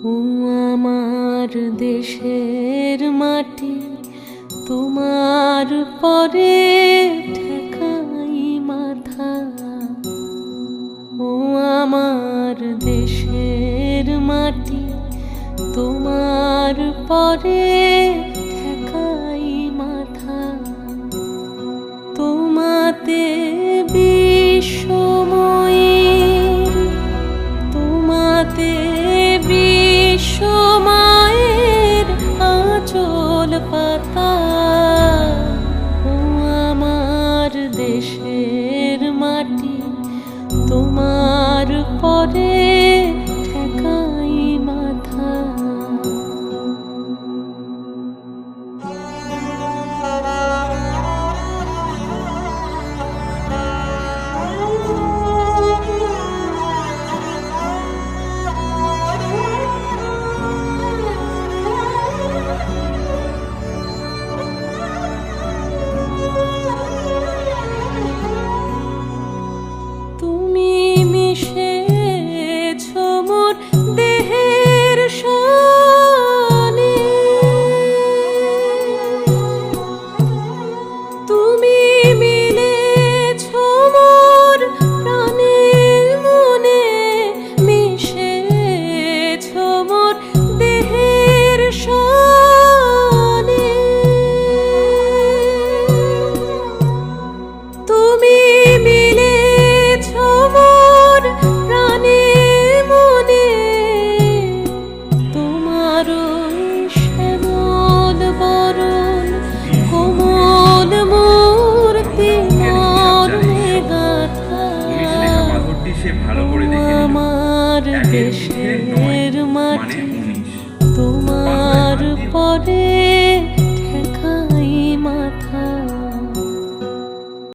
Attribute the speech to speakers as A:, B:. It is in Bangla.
A: ও আমার দেশের মাটি, তোমার পরে ঠেকাই মাথা। ও আমার দেশের মাটি, তোমার পরে ঠেকাই মাথা। তোমাতে বিশ্বময়ের, তোমাতে বিশ্বমায়ের আঁচল পাতা। ও আমার দেশের মাটি, তোমার পরে ঠেকাই মাথা। তুমি মিশেছ মোর দেহের সনে, তুমি মিলেছ মোর প্রাণের মনে, মিশেছ মোর দেহের সনে। তুমি মিলেছ মোর প্রাণের মনে, তোমার শ্যামল বরণ কোমল মূর্তি মর্মে গাথা। আমার দেশের মাটি, তোমার পরে